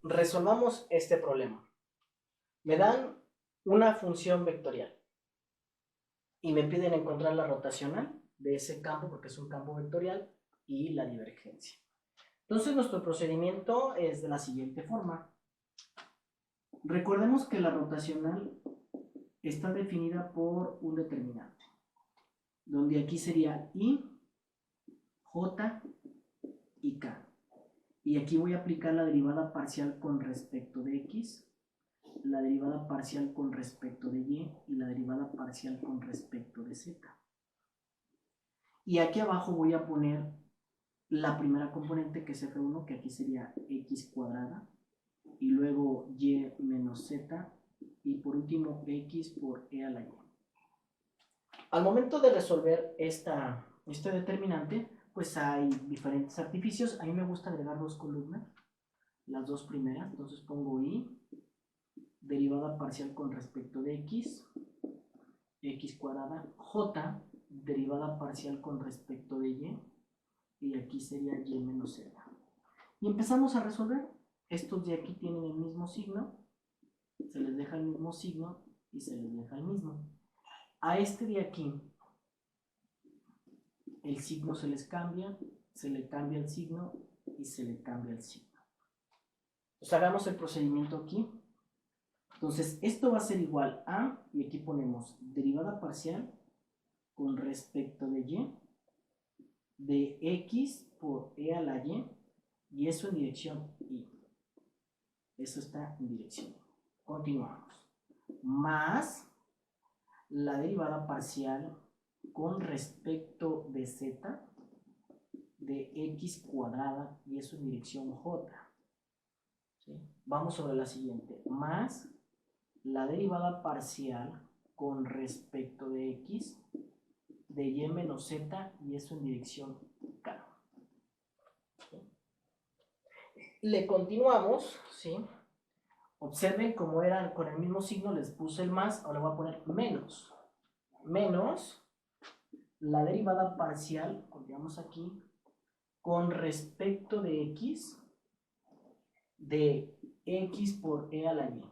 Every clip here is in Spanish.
Resolvamos este problema. Me dan una función vectorial y me piden encontrar la rotacional de ese campo, porque es un campo vectorial, y la divergencia. Entonces nuestro procedimiento es de la siguiente forma. Recordemos que la rotacional está definida por un determinante, donde aquí sería I, J y K. Y aquí voy a aplicar la derivada parcial con respecto de X, la derivada parcial con respecto de Y y la derivada parcial con respecto de Z. Y aquí abajo voy a poner la primera componente, que es F1, que aquí sería X cuadrada, y luego Y menos Z, y por último X por E a la Y. Al momento de resolver este determinante, pues hay diferentes artificios. A mí me gusta agregar dos columnas, las dos primeras. Entonces pongo I, derivada parcial con respecto de X, X cuadrada, J, derivada parcial con respecto de y aquí sería Y menos Z. Y empezamos a resolver. Estos de aquí tienen el mismo signo, se les deja el mismo signo y se les deja el mismo. A este de aquí, el signo se les cambia, se le cambia el signo y se le cambia el signo. Pues hagamos el procedimiento aquí. Entonces, esto va a ser igual a, y aquí ponemos derivada parcial con respecto de Y, de X por E a la y eso en dirección Y. Eso está en dirección Y. Continuamos. Más la derivada parcial con respecto de Z, de X cuadrada, y eso en dirección J. ¿Sí? Vamos sobre la siguiente. Más la derivada parcial con respecto de X, de Y menos Z, y eso en dirección K. ¿Sí? Le continuamos, ¿sí? Observen cómo eran con el mismo signo, les puse el más, ahora voy a poner menos. Menos la derivada parcial, colgamos aquí, con respecto de X, de X por E a la Y.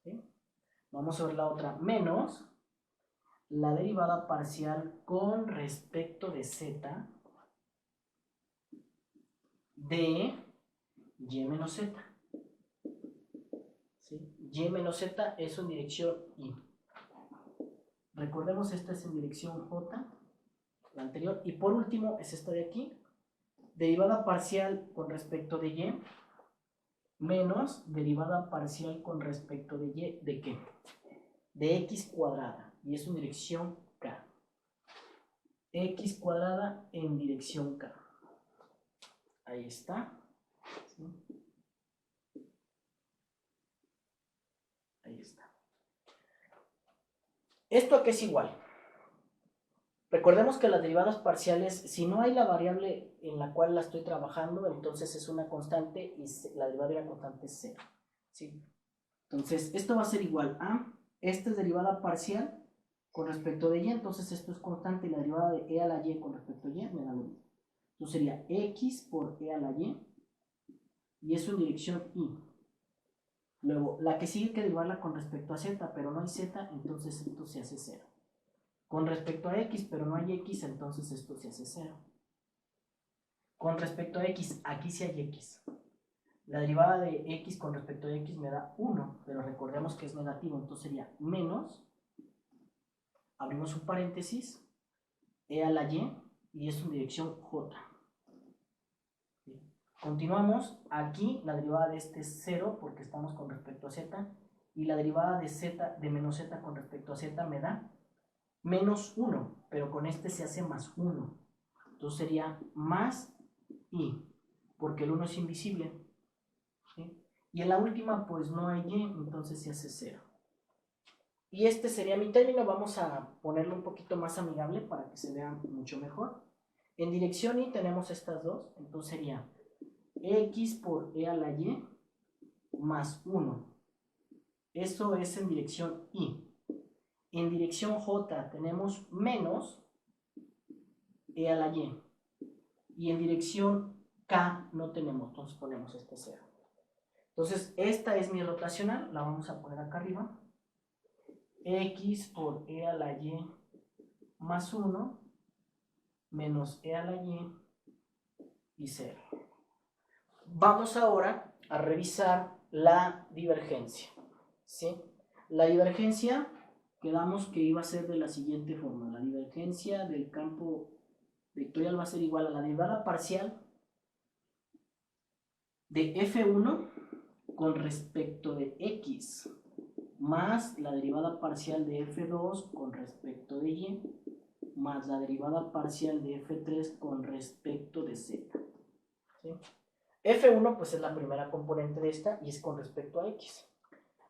¿Sí? Vamos a ver la otra. Menos la derivada parcial con respecto de Z, de Y menos Z. ¿Sí? Y menos Z, eso en dirección Y. Recordemos, esta es en dirección J, la anterior. Y por último es esta de aquí. Derivada parcial con respecto de Y, menos derivada parcial con respecto de Y, ¿de qué? De X cuadrada. Y es en dirección K. X cuadrada en dirección K. Ahí está. ¿Sí? Ahí está. ¿Esto a qué es igual? Recordemos que las derivadas parciales, si no hay la variable en la cual la estoy trabajando, entonces es una constante y la derivada de la constante es 0. ¿Sí? Entonces, esto va a ser igual a, esta es derivada parcial con respecto de Y, entonces esto es constante y la derivada de E a la Y con respecto a Y me da lo mismo. Entonces sería X por E a la y eso en dirección Y. Luego, la que sigue hay que derivarla con respecto a Z, pero no hay Z, entonces esto se hace 0. Con respecto a X, pero no hay X, entonces esto se hace 0. Con respecto a X, aquí sí hay X. La derivada de X con respecto a X me da 1, pero recordemos que es negativo, entonces sería menos, abrimos un paréntesis, E a la y es en dirección J. Continuamos, aquí la derivada de este es 0 porque estamos con respecto a Z, y la derivada de Z, de menos Z con respecto a Z me da menos 1, pero con este se hace más 1. Entonces sería más I, porque el 1 es invisible. ¿Sí? Y en la última pues no hay Y, entonces se hace 0. Y este sería mi término. Vamos a ponerlo un poquito más amigable para que se vea mucho mejor. En dirección Y tenemos estas dos, entonces sería X por E a la Y más 1. Eso es en dirección Y. En dirección J tenemos menos E a la Y. Y en dirección K no tenemos, entonces ponemos este 0. Entonces, esta es mi rotacional, la vamos a poner acá arriba. X por e a la y más 1 menos e a la y 0. Vamos ahora a revisar la divergencia, ¿sí? La divergencia, quedamos que iba a ser de la siguiente forma. La divergencia del campo vectorial va a ser igual a la derivada parcial de f1 con respecto de x más la derivada parcial de f2 con respecto de y más la derivada parcial de f3 con respecto de z. ¿Sí? F1 pues es la primera componente de esta y es con respecto a x.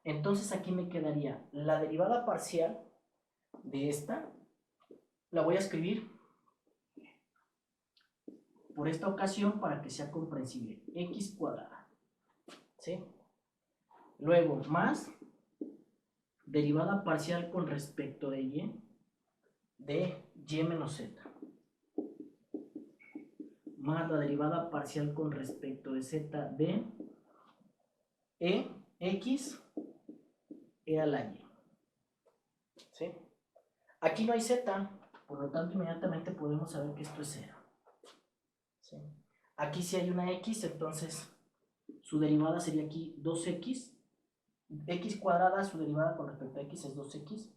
Entonces aquí me quedaría la derivada parcial de esta, la voy a escribir por esta ocasión para que sea comprensible, x cuadrada. ¿Sí? Luego más derivada parcial con respecto de y menos z, más la derivada parcial con respecto de z de x e a la y. ¿Sí? Aquí no hay z, por lo tanto inmediatamente podemos saber que esto es 0. ¿Sí? Aquí sí hay una x, entonces su derivada sería aquí 2x. X cuadrada, su derivada con respecto a x es 2x.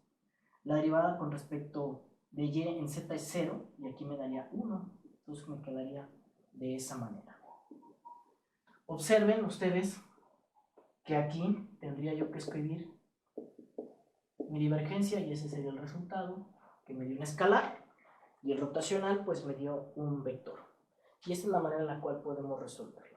La derivada con respecto de y en z es 0 y aquí me daría 1. Entonces me quedaría de esa manera. Observen ustedes que aquí tendría yo que escribir mi divergencia y ese sería el resultado, que me dio un escalar, y el rotacional pues me dio un vector. Y esta es la manera en la cual podemos resolverlo.